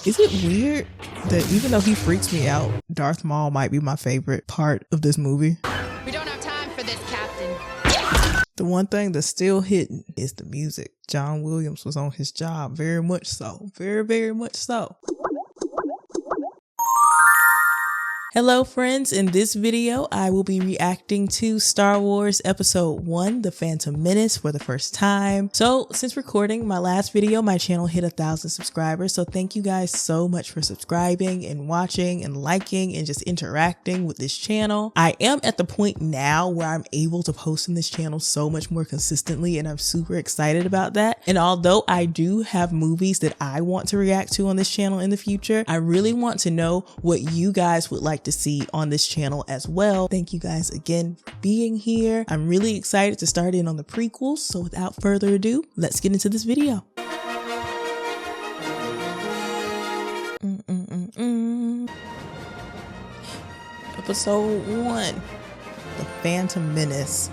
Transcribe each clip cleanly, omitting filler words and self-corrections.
Is it weird that even though he freaks me out, Darth Maul might be my favorite part of this movie? We don't have time for this, Captain. The one thing that's still hidden is the music. John Williams was on his job, very much so. Very, very much so. Hello friends, in this video I will be reacting to Star Wars Episode 1, The Phantom Menace for the first time. So since recording my last video, my channel hit 1,000 subscribers, so thank you guys so much for subscribing and watching and liking and just interacting with this channel. I am at the point now where I'm able to post in this channel so much more consistently, and I'm super excited about that. And although I do have movies that I want to react to on this channel in the future, I really want to know what you guys would like to see on this channel as well. Thank you guys again for being here. I'm really excited to start in on the prequels, so without further ado, let's get into this video. Episode 1, The Phantom Menace.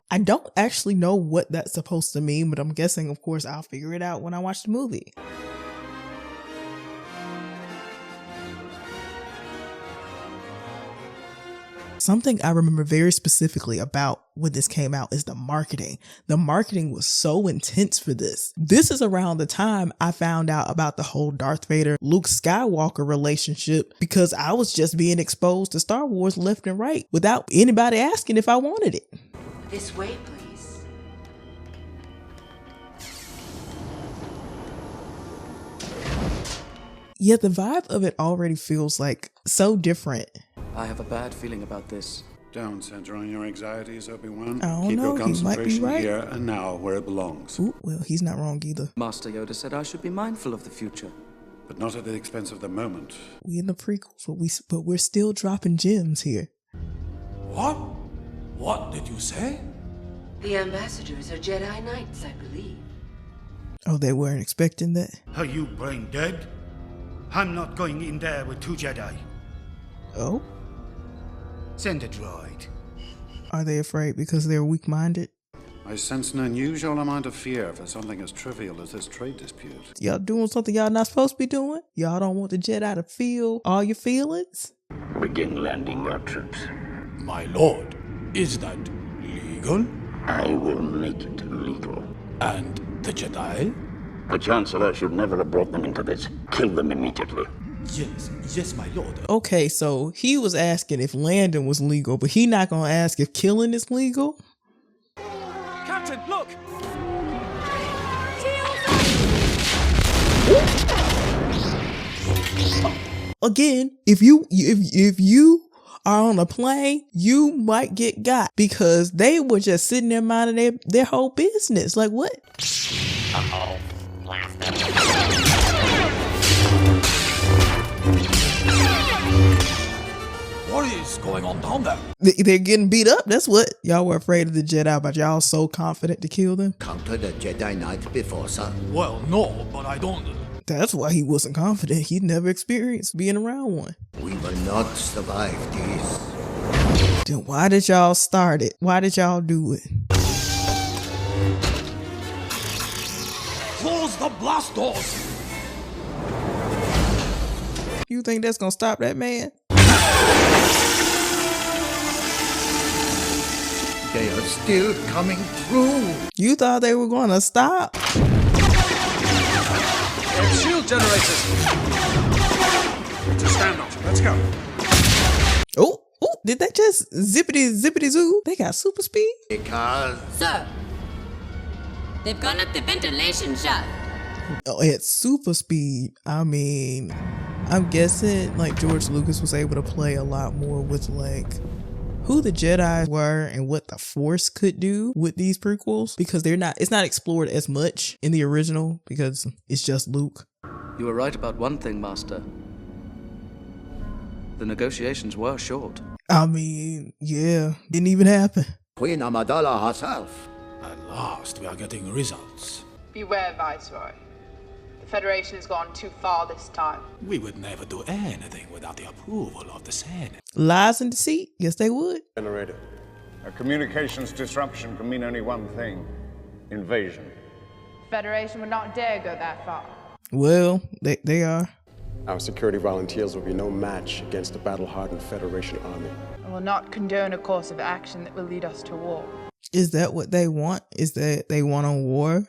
I don't actually know what that's supposed to mean, but I'm guessing, of course, I'll figure it out when I watch the movie. Something I remember very specifically about when this came out is the marketing. The marketing was so intense for this. This is around the time I found out about the whole Darth Vader, Luke Skywalker relationship, because I was just being exposed to Star Wars left and right without anybody asking if I wanted it. This way, please. Yet the vibe of it already feels like so different. I have a bad feeling about this. Don't center on your anxieties, Obi-Wan. I don't Keep know, your he might be concentration right. here and now where it belongs. Ooh, well, he's not wrong either. Master Yoda said I should be mindful of the future. But not at the expense of the moment. We in the prequels, but we're still dropping gems here. What? What did you say? The ambassadors are Jedi Knights, I believe. Oh, they weren't expecting that? Are you brain dead? I'm not going in there with two Jedi. Oh? Send a droid. Are they afraid because they're weak-minded? I sense an unusual amount of fear for something as trivial as this trade dispute. Y'all doing something y'all not supposed to be doing? Y'all don't want the Jedi to feel all your feelings? Begin landing our troops. My lord, is that legal? I will make it legal. And the Jedi? The Chancellor should never have brought them into this. Kill them immediately. Yes, my lord. Okay, so he was asking if landing was legal, but he not gonna ask if killing is legal? Captain, look! Again, if you are on a plane, you might get got because they were just sitting there minding their whole business. Like what? Uh-oh. What is going on down there? They're getting beat up. That's what. Y'all were afraid of the Jedi, but y'all so confident to kill them. Counter the Jedi Knight before, sir? Well, no, but I don't... That's why he wasn't confident. He'd never experienced being around one. We will not survive this. Then why did y'all start it? Why did y'all do it? Close the blast doors! You think that's gonna stop that man? They are still coming through. You thought they were gonna stop? Shield generators! It's a standoff. Let's go. Oh, did they just zippity zoo? They got super speed? Because Sir, they've gone up the ventilation shaft. Oh, at super speed. I mean, I'm guessing like George Lucas was able to play a lot more with like who the Jedi were and what the Force could do with these prequels, because it's not explored as much in the original because it's just Luke. You were right about one thing, Master. The negotiations were short. I mean, yeah, didn't even happen. Queen Amidala herself. At last, we are getting results. Beware, Viceroy. The Federation has gone too far this time. We would never do anything without the approval of the Senate. Lies and deceit? Yes, they would. Generator. A communications disruption can mean only one thing. Invasion. The Federation would not dare go that far. Well, they are. Our security volunteers will be no match against the battle-hardened Federation army. I will not condone a course of action that will lead us to war. Is that what they want? Is that they want a war?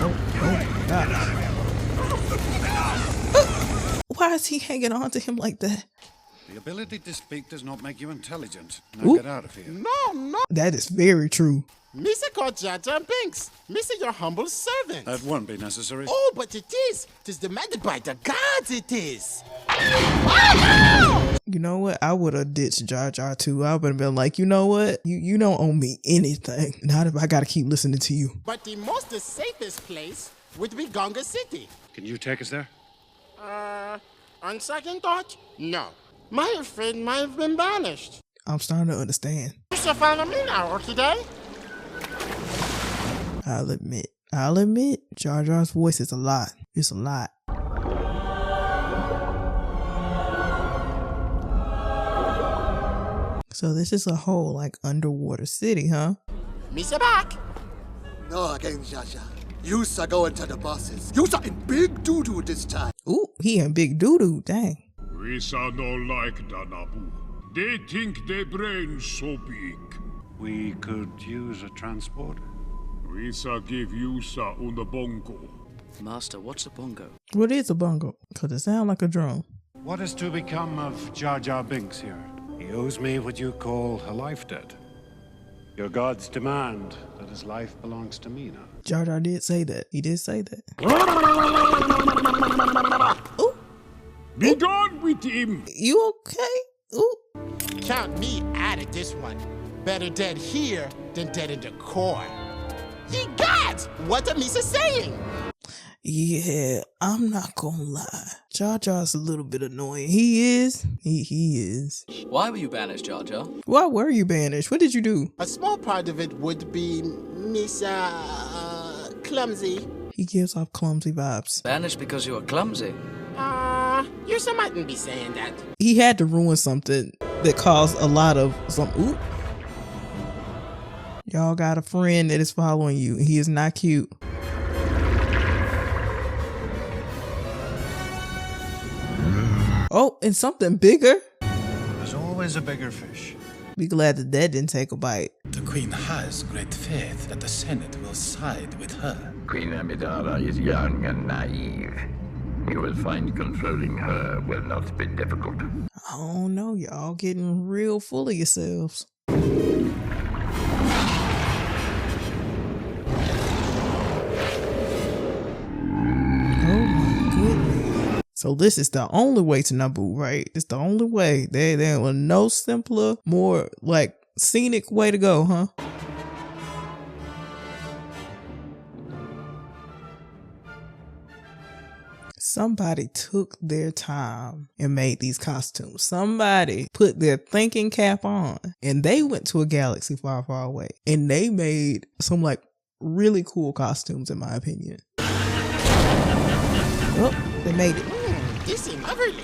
Oh my gosh. Why is he hanging on to him like that? The ability to speak does not make you intelligent. Now get out of here. No. That is very true. Missa called Jar Jar Binks. Missa your humble servant. That won't be necessary. Oh, but it is. 'Tis demanded by the gods, it is. You know what? I would have ditched Jar Jar too. I would have been like, you know what? You don't owe me anything. Not if I gotta keep listening to you. But the safest place would be Gonga City. Can you take us there? On second thought, no. My friend might have been banished. I'm starting to understand. You should follow me now, okay? I'll admit, Jar Jar's voice is a lot. It's a lot. So this is a whole like underwater city, huh? Missa back. No again, Jar Jar. You are going to the bosses. You are in big doo-doo this time. Ooh, he in big doo-doo, dang. We are no like Danabu. They think their brains so big. We could use a transporter. We shall give you a bongo. Master, what's a bongo? What is a bongo? Cause it sounds like a drum. What is to become of Jar Jar Binks here? He owes me what you call a life debt. Your gods demand that his life belongs to me now. Jar Jar did say that. He did say that. Ooh. Be gone with him. You okay? Ooh. Count me out of this one. Better dead here than dead in the core. Ye gods! What are Missa saying? Yeah, I'm not gonna lie. Jar Jar's a little bit annoying. He is. He is. Why were you banished, Jar Jar? Why were you banished? What did you do? A small part of it would be Missa clumsy. He gives off clumsy vibes. Banished because you were clumsy? You mightn't be saying that. He had to ruin something that caused a lot of some. Ooh. Y'all got a friend that is following you. He is not cute. Oh, and something bigger? There's always a bigger fish. Be glad that didn't take a bite. The Queen has great faith that the Senate will side with her. Queen Amidala is young and naive. You will find controlling her will not be difficult. I don't know, y'all getting real full of yourselves. Oh my goodness. So this is the only way to Naboo, right? It's the only way. There was no simpler, more like scenic way to go, huh? Somebody took their time and made these costumes. Somebody put their thinking cap on and they went to a galaxy far, far away and they made some like really cool costumes, in my opinion. Oh, they made it. This is lovely.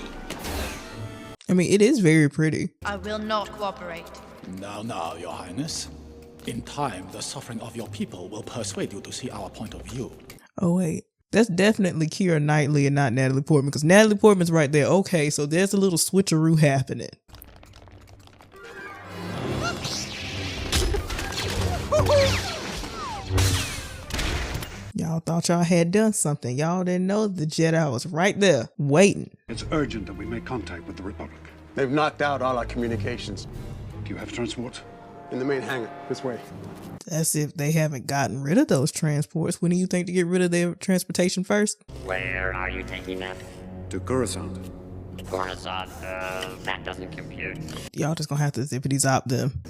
I mean, it is very pretty. I will not cooperate. Now, Your Highness. In time, the suffering of your people will persuade you to see our point of view. Oh, wait. That's definitely Keira Knightley and not Natalie Portman, because Natalie Portman's right there. Okay, so there's a little switcheroo happening. Y'all thought y'all had done something. Y'all didn't know the Jedi was right there, waiting. It's urgent that we make contact with the Republic. They've knocked out all our communications. Do you have transport? In the main hangar, this way. That's if they haven't gotten rid of those transports. When do you think to get rid of their transportation first? Where are you taking that? To Coruscant. Coruscant, that doesn't compute. Y'all just gonna have to zippity zop them.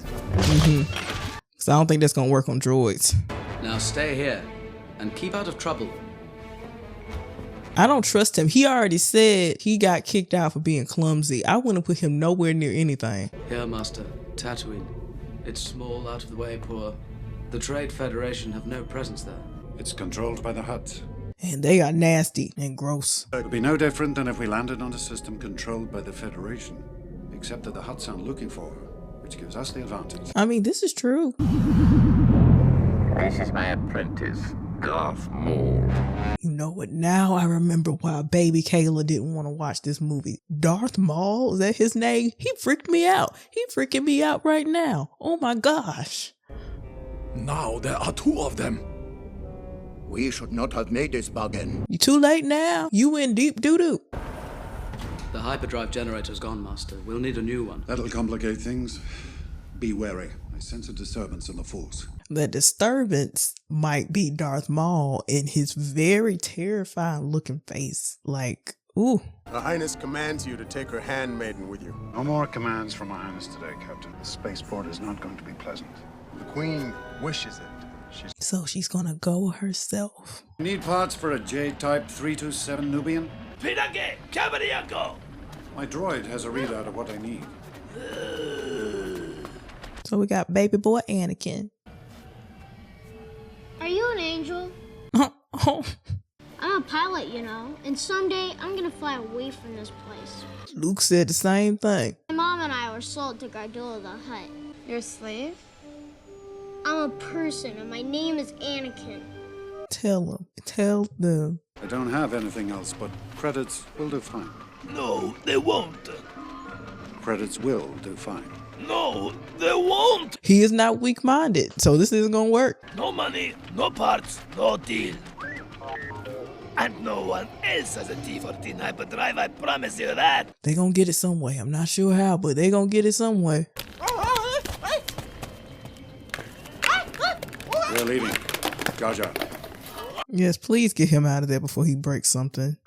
So I don't think that's gonna work on droids. Now stay here and keep out of trouble. I don't trust him. He already said he got kicked out for being clumsy. I wouldn't put him nowhere near anything. Here, Master. Tatooine. It's small, out of the way, poor. The Trade Federation have no presence there. It's controlled by the Hutts. And they are nasty and gross. It would be no different than if we landed on a system controlled by the Federation. Except that the Hutts aren't looking for her, which gives us the advantage. I mean, this is true. This is my apprentice, Darth Maul. You know what? Now I remember why baby Kahla didn't want to watch this movie. Darth Maul, is that his name? He freaked me out. He freaking me out right now. Oh my gosh. Now there are 2 of them. We should not have made this bargain. You too late now. You in deep doo-doo. The hyperdrive generator's gone, Master. We'll need a new one. That'll complicate things. Be wary. I sense a disturbance in the Force. The disturbance might be Darth Maul in his very terrifying looking face. Like, ooh. Her Highness commands you to take her handmaiden with you. No more commands from Her Highness today, Captain. The spaceport is not going to be pleasant. The Queen wishes it. So she's gonna go herself. Need parts for a J-type 327 Nubian? My droid has a readout of what I need. So we got baby boy Anakin. Are you an angel? Oh. I'm a pilot, you know, and someday I'm gonna fly away from this place. Luke said the same thing. My mom and I were sold to Gardula the Hutt. You're a slave? I'm a person, and my name is Anakin. Tell them. I don't have anything else, but credits will do fine. No, they won't. Credits will do fine. No, they won't. He is not weak-minded, so this isn't gonna work. No money, no parts, no deal. And no one else has a T-14 hyperdrive, I promise you that. They gonna get it some way. I'm not sure how, but they gonna get it some way. We're leaving. Jar Jar. Yes, please get him out of there before he breaks something.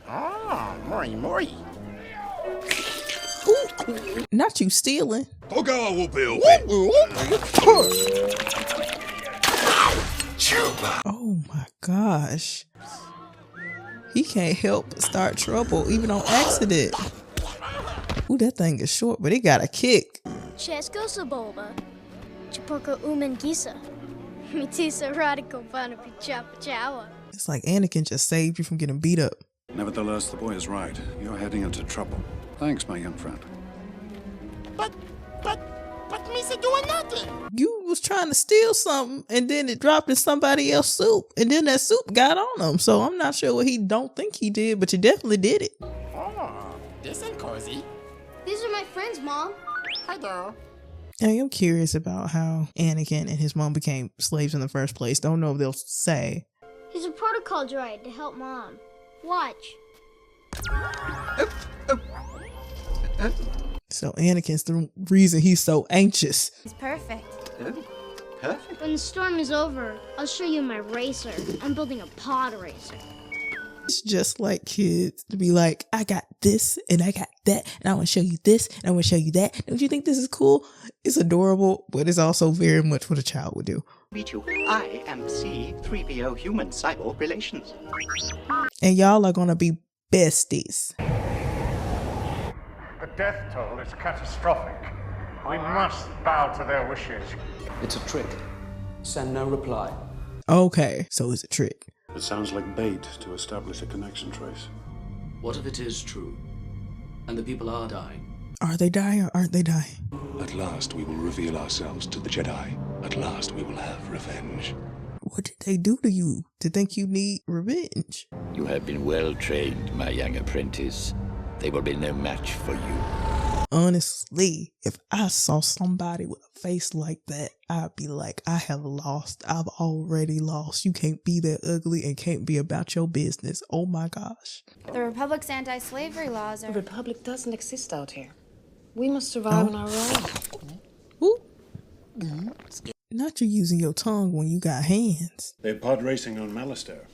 Ah, Mori. Ooh, not you stealing. Oh my gosh. He can't help but start trouble, even on accident. Ooh, that thing is short, but it got a kick. Chesko Saboba. Chaporko Umangisa. Mitisa Radical Vanapi Chapachawa. It's like Anakin just saved you from getting beat up. Nevertheless, the boy is right. You're heading into trouble. Thanks, my young friend. But Misa doing nothing. You was trying to steal something, and then it dropped in somebody else's soup, and then that soup got on him. So I'm not sure what he don't think he did, but you definitely did it. Oh, this ain't cozy. These are my friends, Mom. Hi, girl. I am curious about how Anakin and his mom became slaves in the first place. Don't know if they'll say. He's a protocol droid to help Mom. Watch. So Anakin's the reason he's so anxious. He's perfect. Perfect? When the storm is over, I'll show you my racer. I'm building a pod racer. It's just like kids to be like, I got this and I got that, and I want to show you this and I want to show you that. Don't you think this is cool? It's adorable, but it's also very much what a child would do. Meet you. I am C-3PO Human Cyborg Relations. And y'all are gonna be besties. The death toll is catastrophic. We must bow to their wishes. It's a trick. Send no reply. Okay, so it's a trick. It sounds like bait to establish a connection trace. What if it is true? And the people are dying? Are they dying or aren't they dying? At last we will reveal ourselves to the Jedi. At last we will have revenge. What did they do to you to think you need revenge? You have been well trained, my young apprentice. They will be no match for you. Honestly, if I saw somebody with a face like that, I'd be like, I have lost. I've already lost. You can't be that ugly and can't be about your business. Oh my gosh. The Republic's anti-slavery laws are... The Republic doesn't exist out here. We must survive on our own. Ooh. Not you using your tongue when you got hands. They're pod racing on Malastare.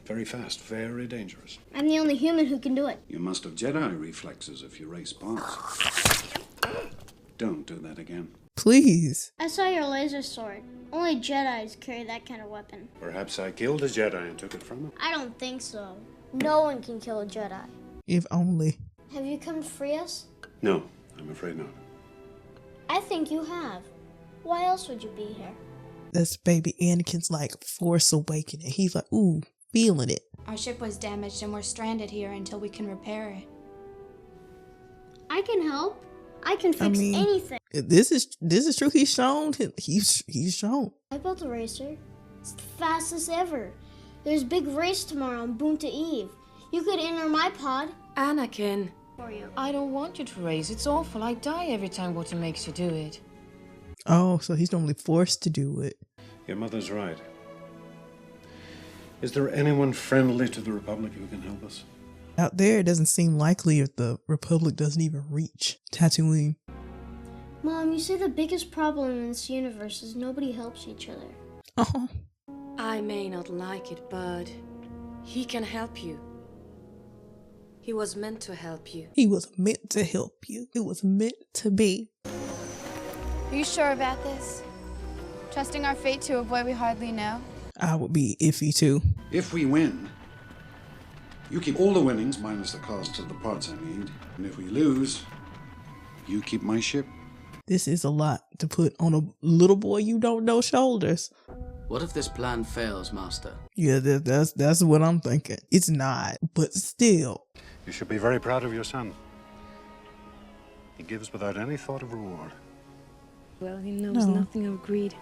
Very fast, very dangerous. I'm the only human who can do it. You must have Jedi reflexes if you race pods. Don't do that again. Please. I saw your laser sword. Only Jedis carry that kind of weapon. Perhaps I killed a Jedi and took it from him. I don't think so. No one can kill a Jedi. If only. Have you come to free us? No, I'm afraid not. I think you have. Why else would you be here? That's baby Anakin's like Force Awakening. He's like, ooh, feeling it. Our ship was damaged and we're stranded here until we can repair it. I can help. I can fix anything. This is true. He's shown. He's shown. I built a racer. It's the fastest ever. There's a big race tomorrow on Boonta Eve. You could enter my pod. Anakin. For you. I don't want you to race. It's awful. I die every time Water makes you do it. Oh, so he's normally forced to do it. Your mother's right. Is there anyone friendly to the Republic who can help us? Out there, it doesn't seem likely if the Republic doesn't even reach Tatooine. Mom, you say the biggest problem in this universe is nobody helps each other. Oh. I may not like it, but he can help you. He was meant to help you. He was meant to help you. It was meant to be. Are you sure about this? Trusting our fate to a boy we hardly know? I would be iffy too. If we win, you keep all the winnings minus the cost of the parts I need. And if we lose, you keep my ship. This is a lot to put on a little boy you don't know shoulders. What if this plan fails, Master? Yeah, that's what I'm thinking. It's not, but still. You should be very proud of your son. He gives without any thought of reward. Well, he knows nothing of greed.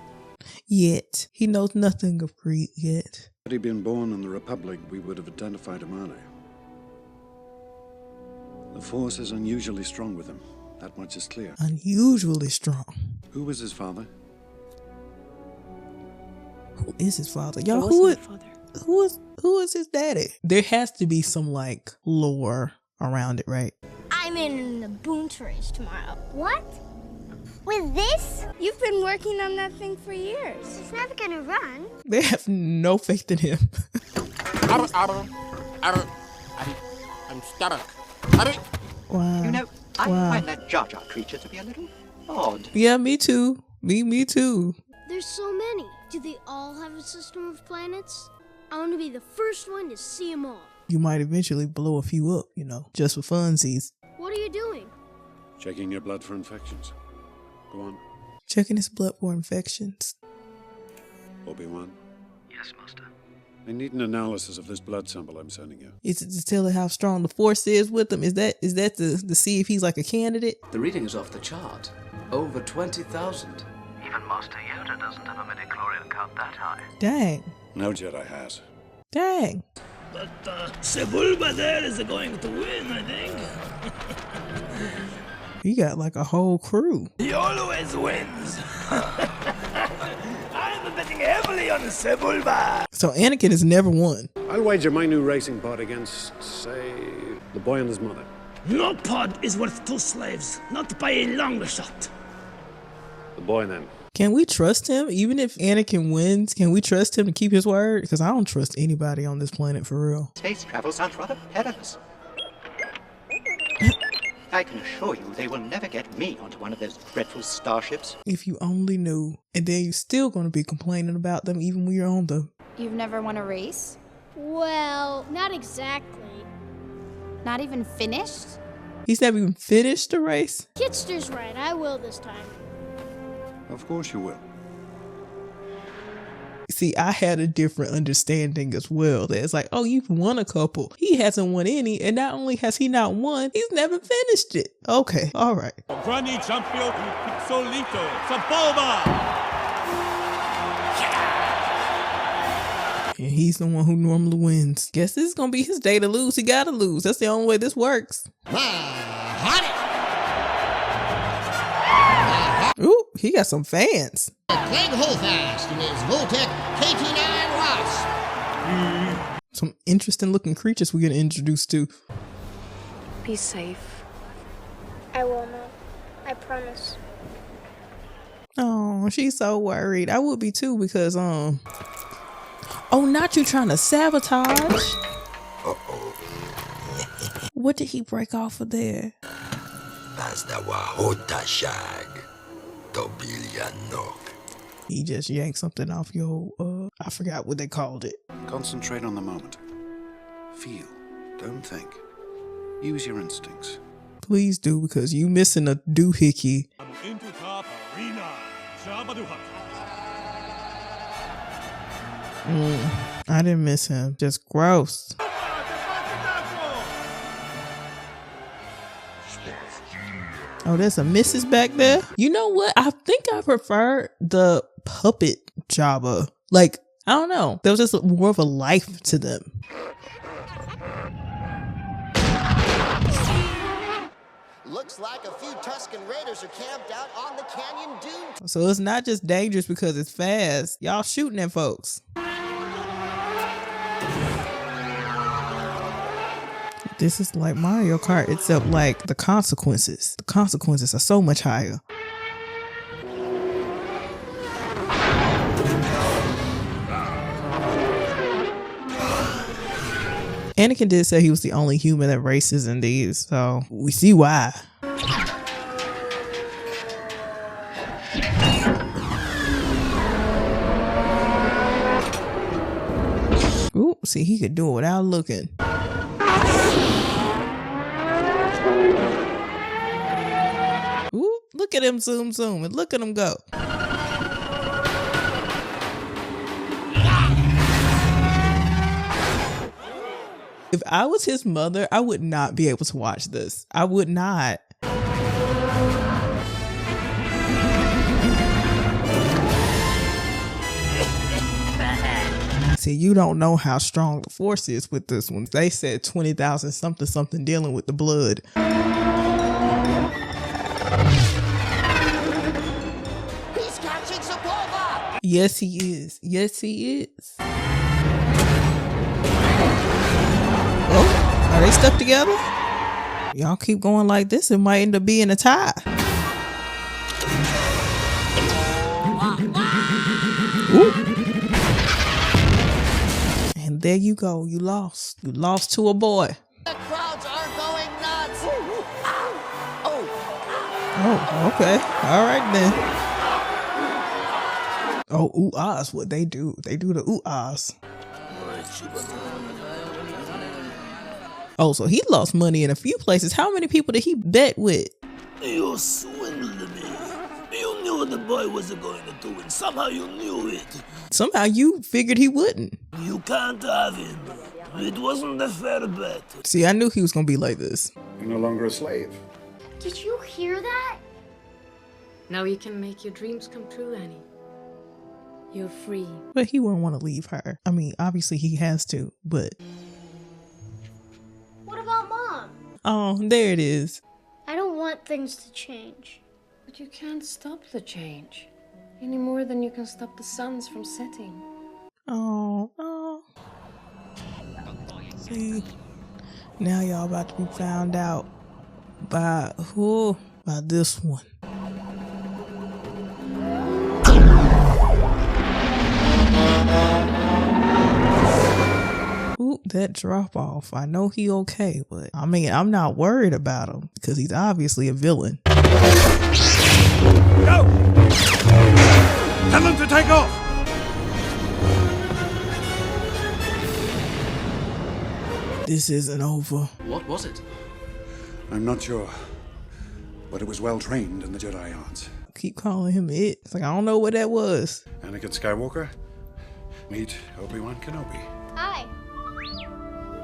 Yet. He knows nothing of greed yet. Had he been born in the Republic, we would have identified him early. The Force is unusually strong with him. That much is clear. Unusually strong. Who was his father? Who is his father? Y'all, who is his daddy? There has to be some like lore around it, right? I'm in the Boonta race tomorrow. What? With this? You've been working on that thing for years. It's never gonna run. They have no faith in him. I'm stuck. Wow. You know, I find that Jar Jar creature to be a little odd. Yeah, me too. Me too. There's so many. Do they all have a system of planets? I want to be the first one to see them all. You might eventually blow a few up, you know, just for funsies. What are you doing? Checking your blood for infections. Go on. Checking his blood for infections. Obi-Wan? Yes, Master. I need an analysis of this blood sample I'm sending you. Is it to tell it how strong the Force is with him? Is that to see if he's like a candidate? The reading is off the chart. Over 20,000. Even Master Yoda doesn't have a midichlorian count that high. Dang. No Jedi has. Dang. But Sebulba there is going to win, I think. He got like a whole crew. He always wins. I'm betting heavily on Sebulba. So Anakin has never won. I'll wager my new racing pod against, say, the boy and his mother. No pod is worth 2 slaves, not by a long shot. The boy then. Can we trust him? Even if Anakin wins, can we trust him to keep his word? Because I don't trust anybody on this planet for real. Space travel sounds rather perilous. I can assure you they will never get me onto one of those dreadful starships. If you only knew. And then you're still going to be complaining about them even when you're on them. You've never won a race? Well, not exactly. Not even finished? He's never even finished the race? Kitster's right. I will this time. Of course you will. See, I had a different understanding as well. That it's like, oh, you've won a couple. He hasn't won any. And not only has he not won, he's never finished it. Okay, all right. Grandi Champion Pixolito Sabova. And he's the one who normally wins. Guess this is going to be his day to lose. He got to lose. That's the only way this works. Ooh, he got some fans. Craig Holdfast in his Voltec KT-9 Wasp. Some interesting looking creatures we get introduced to. Be safe. I will, Mom. I promise. Oh, she's so worried. I would be too because, oh, not you trying to sabotage. Uh-oh. What did he break off of there? That's the Wahota Shag. Tobiliano. He just yanked something off your, I forgot what they called it. Concentrate on the moment. Feel. Don't think. Use your instincts. Please do, because you missing a doohickey. Into top arena. I didn't miss him. Just gross. Oh, there's a missus back there. You know what? I think I prefer the puppet Jabba. Like, I don't know. There was just more of a life to them. Looks like a few Tusken Raiders are camped out on the canyon dune. So it's not just dangerous because it's fast. Y'all shooting at folks. This is like Mario Kart, except like the consequences. The consequences are so much higher. Anakin did say he was the only human that races in these, so we see why. Ooh, see, he could do it without looking. Ooh, look at him zoom, and look at him go. If I was his mother, I would not be able to watch this. I would not. See, you don't know how strong the force is with this one. They said 20,000 something dealing with the blood. He's catching Sepulva! Yes, he is. Yes, he is. Oh, are they stuck together? Y'all keep going like this, it might end up being a tie. Ooh. And there you go. You lost. You lost to a boy. The crowds are going nuts. Oh, okay. All right then. Oh, ooh-ahs, what they do. They do the ooh-ahs. Oh, so he lost money in a few places. How many people did he bet with? You swindled me. You knew the boy wasn't going to do it. Somehow you knew it. Somehow you figured he wouldn't. You can't have him. It wasn't a fair bet. See, I knew he was going to be like this. You're no longer a slave. Did you hear that? Now you can make your dreams come true, Annie. You're free. But he wouldn't want to leave her. I mean, obviously he has to, but... What about Mom? Oh, there it is. I don't want things to change. But you can't stop the change. Any more than you can stop the suns from setting. Oh, oh. See, now y'all about to be found out by who? By this one. Ooh, that drop off. I know he okay, but I mean, I'm not worried about him because he's obviously a villain. Go! Tell them to take off! This isn't over. What was it? I'm not sure, but it was well trained in the Jedi arts. Keep calling him it. It's like, I don't know what that was. Anakin Skywalker, meet Obi-Wan Kenobi. Hi.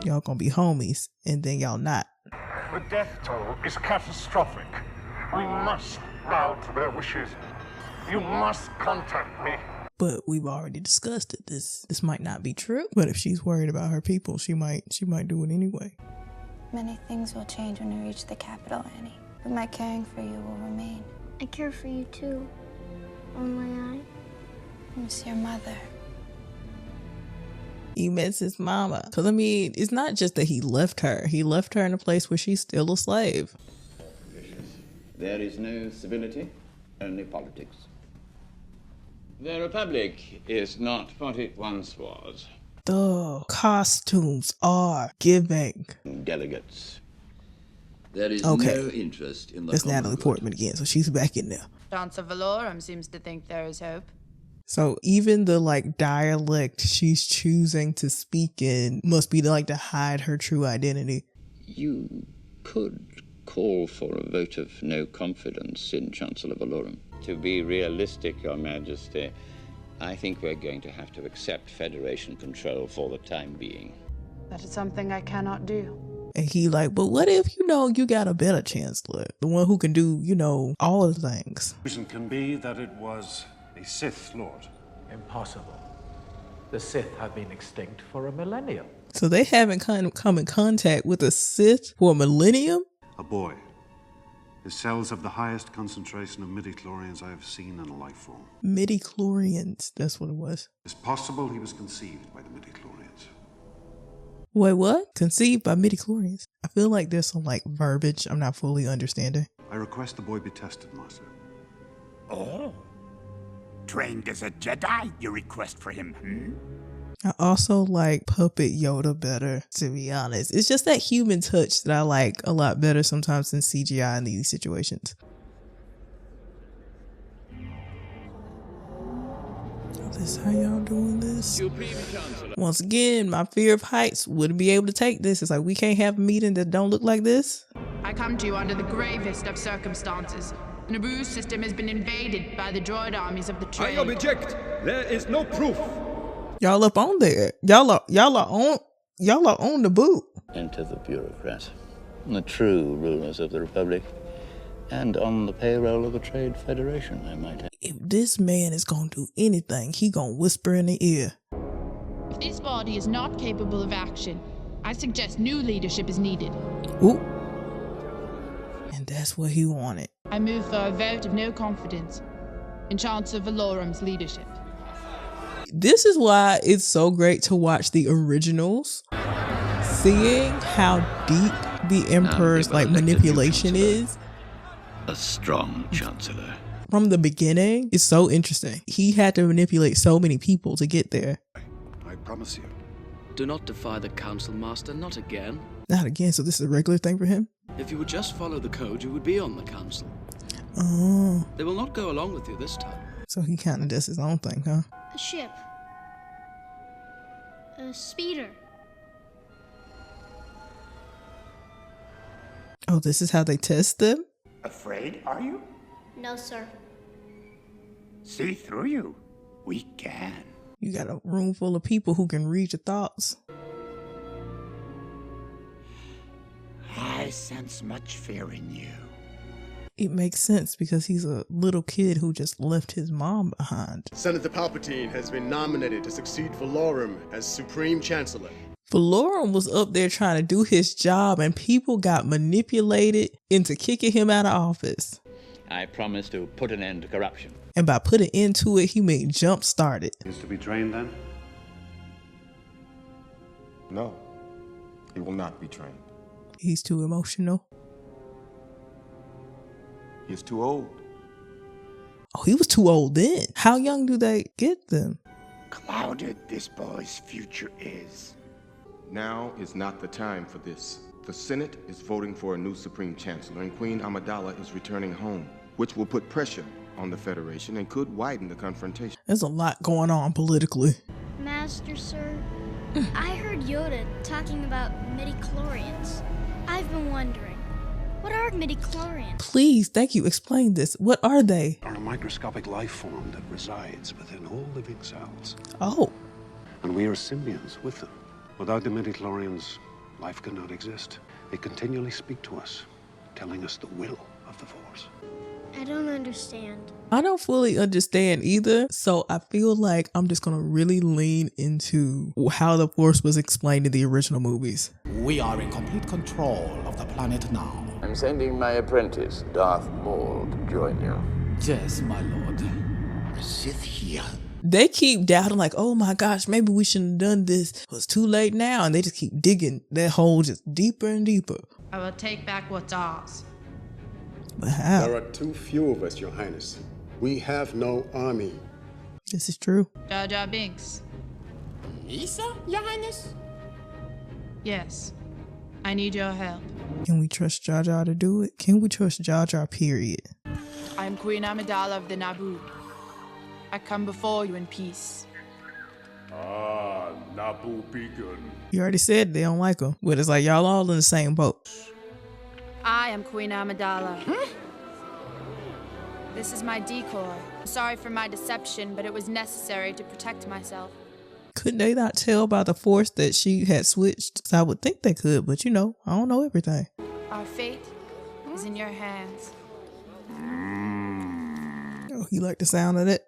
Y'all gonna be homies, and then y'all not. The death toll is catastrophic. We must bow to their wishes. You must contact me. But we've already discussed it. This might not be true. But if she's worried about her people, she might do it anyway. Many things will change when we reach the capital, Annie. But my caring for you will remain. I care for you too. Only I miss your mother. He miss his mama. Because, I mean, it's not just that he left her. He left her in a place where she's still a slave. There is no civility, only politics. The Republic is not what it once was. The costumes are giving. Delegates. There is okay. no interest in the That's Natalie Portman again, so she's back in there. Chancellor Valorum seems to think there is hope. So even the like dialect she's choosing to speak in must be like to hide her true identity. You could call for a vote of no confidence in Chancellor Valorum. To be realistic, Your Majesty, I think we're going to have to accept Federation control for the time being. That is something I cannot do. And he like, but what if, you got a better chancellor? The one who can do, all the things. The reason can be that it was a Sith Lord. Impossible. The Sith have been extinct for a millennium. So they haven't come in contact with a Sith for a millennium? A boy. His cells have the highest concentration of midi-chlorians I have seen in a life form. Midi-chlorians, that's what it was. It's possible he was conceived by the midi-chlorians. Wait, what? Conceived by midi-chlorians? I feel like there's some like verbiage I'm not fully understanding. I request the boy be tested, Master. Oh. Trained as a Jedi, you request for him, I also like Puppet Yoda better, to be honest. It's just that human touch that I like a lot better sometimes than CGI in these situations. This how y'all doing this? Once again, my fear of heights wouldn't be able to take this. It's like we can't have a meeting that don't look like this. I come to you under the gravest of circumstances. Naboo's system has been invaded by the droid armies of the Trade. I object. There is no proof. Y'all up on there. Y'all are on the boot. Enter the bureaucrats, the true rulers of the Republic, and on the payroll of the Trade Federation, I might add. If this man is gonna do anything, he gonna whisper in the ear. If this body is not capable of action, I suggest new leadership is needed. Ooh. And that's what he wanted. I move for a vote of no confidence in Chancellor Valorum's leadership. This is why it's so great to watch the originals. Seeing how deep the Emperor's like manipulation is. A strong Chancellor. From the beginning, it's so interesting. He had to manipulate so many people to get there. I promise you. Do not defy the Council, Master, not again. Not again, so this is a regular thing for him? If you would just follow the code, you would be on the Council. Oh. They will not go along with you this time. So he kind of does his own thing, huh? A ship. A speeder. Oh, this is how they test them? Afraid, are you? No, sir. See through you. We can. You got a room full of people who can read your thoughts. I sense much fear in you. It makes sense because he's a little kid who just left his mom behind. Senator Palpatine has been nominated to succeed Valorum as Supreme Chancellor. Valorum was up there trying to do his job and people got manipulated into kicking him out of office. I promise to put an end to corruption. And by putting into it, he mean jump started. He is to be trained then? No, he will not be trained. He's too emotional. He is too old. Oh, he was too old then. How young do they get them? Clouded this boy's future is. Now is not the time for this. The Senate is voting for a new Supreme Chancellor, and Queen Amidala is returning home, which will put pressure on the Federation and could widen the confrontation. There's a lot going on politically. Master, sir, I heard Yoda talking about midi-chlorians. I've been wondering, what are midi-chlorians? Please, thank you, explain this. What are they? Are a microscopic life form that resides within all living cells. Oh. And we are symbionts with them. Without the midi-chlorians, life cannot exist. They continually speak to us, telling us the will of the Force. I don't understand. I don't fully understand either, so I feel like I'm just gonna really lean into how the Force was explained in the original movies. We are in complete control of the planet now. I'm sending my apprentice, Darth Maul, to join you. Yes, my lord. A Sith here. They keep doubting like, oh my gosh, maybe we shouldn't have done this. It was too late now, and they just keep digging that hole just deeper and deeper. I will take back what's ours. But how? There are too few of us, Your Highness. We have no army. This is true. Jar Jar Binks. Lisa, Your Highness? Yes. I need your help. Can we trust Jar Jar to do it? Can we trust Jar Jar, period? I am Queen Amidala of the Naboo. I come before you in peace. Ah, Naboo Beacon. You already said they don't like him. But it's like y'all all in the same boat. I am Queen Amidala. This is my decoy. I'm sorry for my deception, but it was necessary to protect myself. Could they not tell by the Force that she had switched? I would think they could, but you know, I don't know everything. Our fate is in your hands. Oh, you like the sound of it?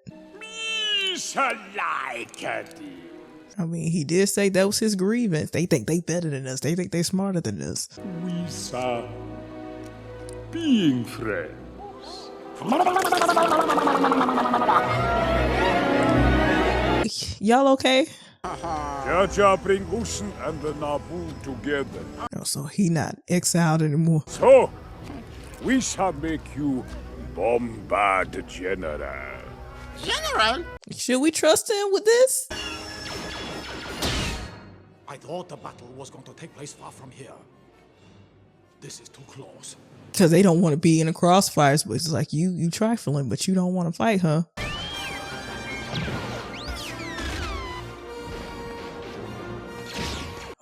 I mean, he did say that was his grievance. They think they better than us. They think they smarter than us. We saw being friends. Y'all okay? Jar Jar bring Ocean and the Naboo together. Oh, so he not exiled anymore. So, we shall make you Bombard General. General? Should we trust him with this? I thought the battle was going to take place far from here. This is too close. Because they don't want to be in the crossfires, but it's like you trifling, but you don't want to fight, huh?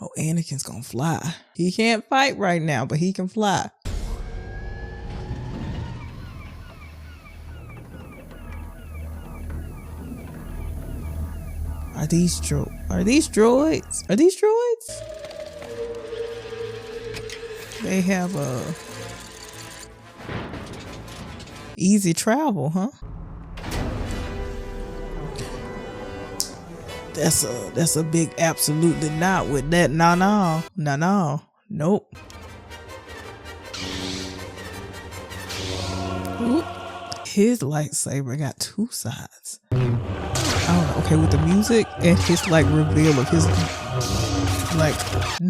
Oh, Anakin's gonna fly. He can't fight right now, but he can fly. Are these droids? Are these droids? They have easy travel, huh? That's a big absolutely not with that. No. Nope. Oop. His lightsaber got two sides. I don't know. Okay, with the music and his like reveal of his like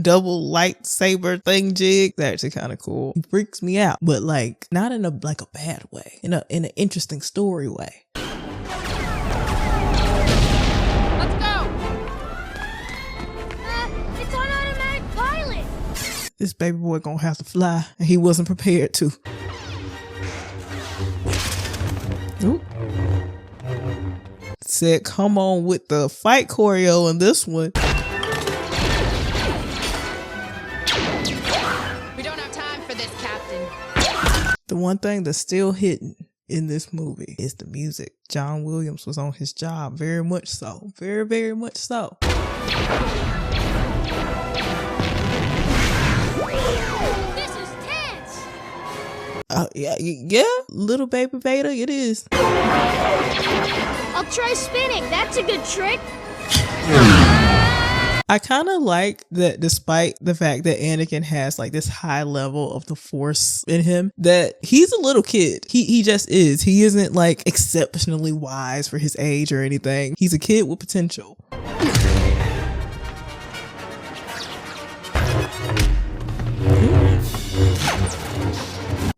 double lightsaber thing jig, that's actually kind of cool. He freaks me out, but like not in a bad way, in an interesting story way. Let's go. It's on automatic pilot. This baby boy gonna have to fly, and he wasn't prepared to. Oop. Said, come on with the fight choreo in this one. We don't have time for this, Captain. The one thing that's still hidden in this movie is the music. John Williams was on his job, very much so. Very, very much so. This is tense. Yeah, little baby Vader, it is. I'll try spinning. That's a good trick. I kind of like that despite the fact that Anakin has like this high level of the Force in him, that he's a little kid. He just is. He isn't like exceptionally wise for his age or anything. He's a kid with potential.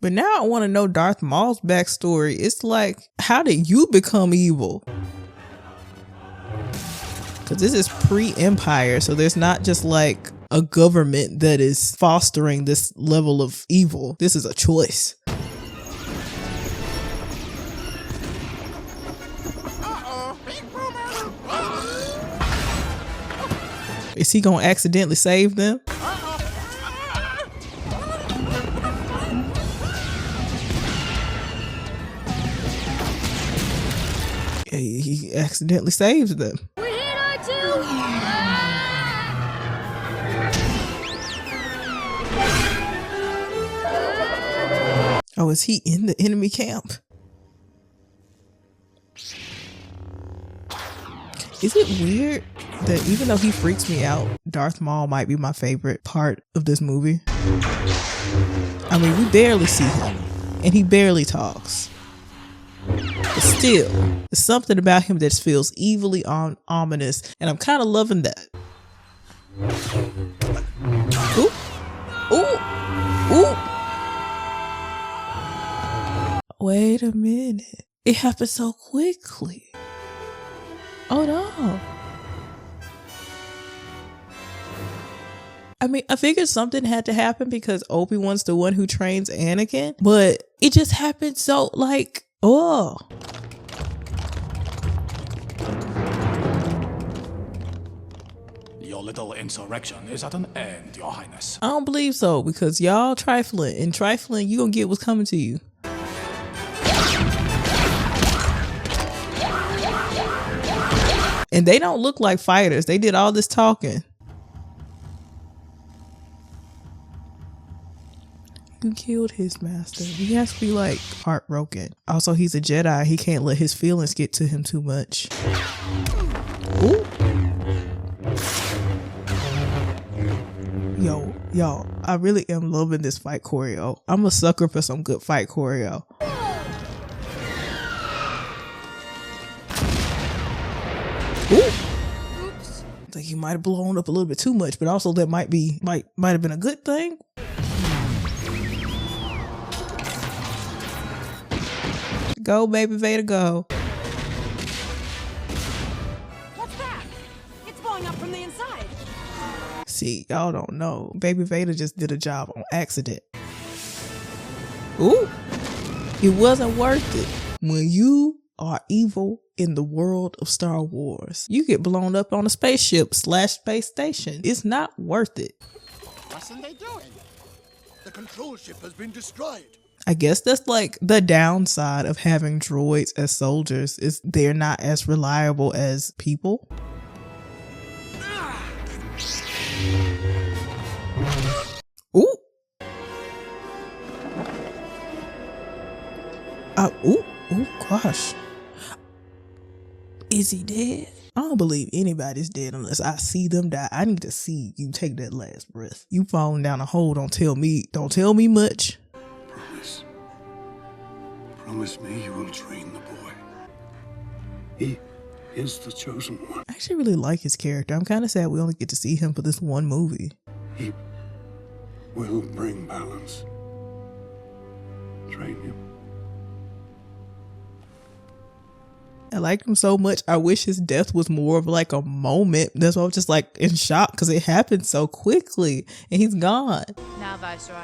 But now I want to know Darth Maul's backstory. It's like, how did you become evil? Because this is pre-Empire, so there's not just like a government that is fostering this level of evil. This is a choice. Is he gonna accidentally save them? He accidentally saves them. We hit R2! Oh, is he in the enemy camp? Is it weird that even though he freaks me out, Darth Maul might be my favorite part of this movie? I mean, we barely see him, and he barely talks. But still, there's something about him that feels evilly ominous, and I'm kind of loving that. Ooh. Ooh. Ooh. Wait a minute. It happened so quickly. Oh no. I mean, I figured something had to happen because Obi-Wan's the one who trains Anakin, but it just happened so like, oh. Your little insurrection is at an end, Your Highness. I don't believe so, because y'all trifling, and trifling, you gonna get what's coming to you. And they don't look like fighters. They did all this talking. You killed his master. He has to be like heartbroken. Also, he's a Jedi. He can't let his feelings get to him too much. Ooh. Y'all, I really am loving this fight choreo. I'm a sucker for some good fight choreo. Ooh. Oops. I think he might have blown up a little bit too much, but also that might have been a good thing. Go, baby Vader, go. What's that? It's blowing up from the inside. See, y'all don't know. Baby Vader just did a job on accident. Ooh. It wasn't worth it. When you are evil in the world of Star Wars, you get blown up on a spaceship / space station. It's not worth it. What's they doing? The control ship has been destroyed. I guess that's like the downside of having droids as soldiers, is they're not as reliable as people. Ooh. Ooh, gosh. Is he dead? I don't believe anybody's dead unless I see them die. I need to see you take that last breath. You falling down a hole, don't tell me much. Promise me you will train the boy. He is the chosen one. I actually really like his character. I'm kind of sad we only get to see him for this one movie. He will bring balance. Train him. I liked him so much. I wish his death was more of like a moment. That's why I was just like in shock because it happened so quickly and he's gone. Now, Viceroy,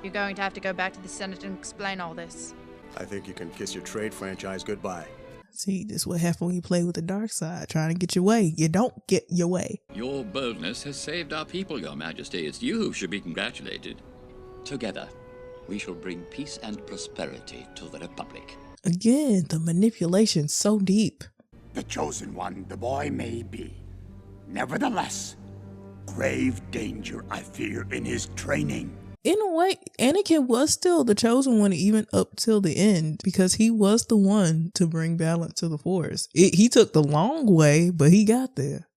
you're going to have to go back to the Senate and explain all this. I think you can kiss your trade franchise goodbye. See, this is what happens when you play with the dark side, trying to get your way. You don't get your way. Your boldness has saved our people, Your Majesty. It's you who should be congratulated. Together, we shall bring peace and prosperity to the Republic. Again, the manipulation's so deep. The chosen one the boy may be. Nevertheless, grave danger I fear in his training. In a way, Anakin was still the chosen one even up till the end because he was the one to bring balance to the Force. He took the long way, but he got there.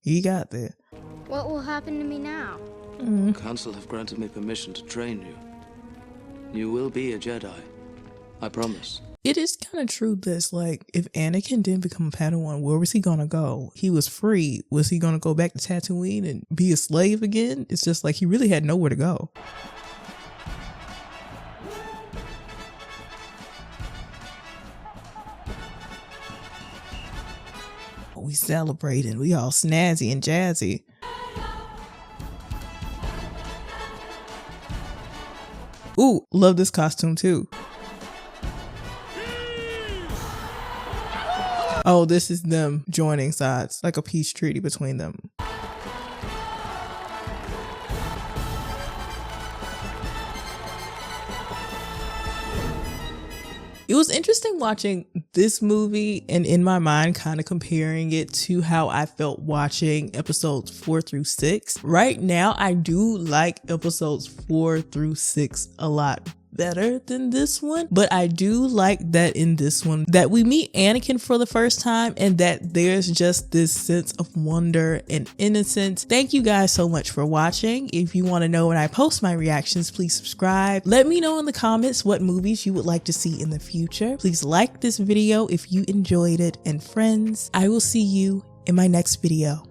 What will happen to me now? The Council have granted me permission to train you. You will be a Jedi. I promise. It is kind of true this, like, if Anakin didn't become a Padawan, where was he gonna go? He was free. Was he gonna go back to Tatooine and be a slave again? It's just like he really had nowhere to go. We celebrating. We all snazzy and jazzy. Ooh, love this costume too. Oh, this is them joining sides, like a peace treaty between them. It was interesting watching this movie and in my mind kind of comparing it to how I felt watching episodes 4 through 6. Right now, I do like episodes 4 through 6 a lot better than this one, but I do like that in this one that we meet Anakin for the first time and that there's just this sense of wonder and innocence. Thank you guys so much for watching. If you want to know when I post my reactions, please subscribe. Let me know in the comments what movies you would like to see in the future. Please like this video if you enjoyed it, and friends, I will see you in my next video.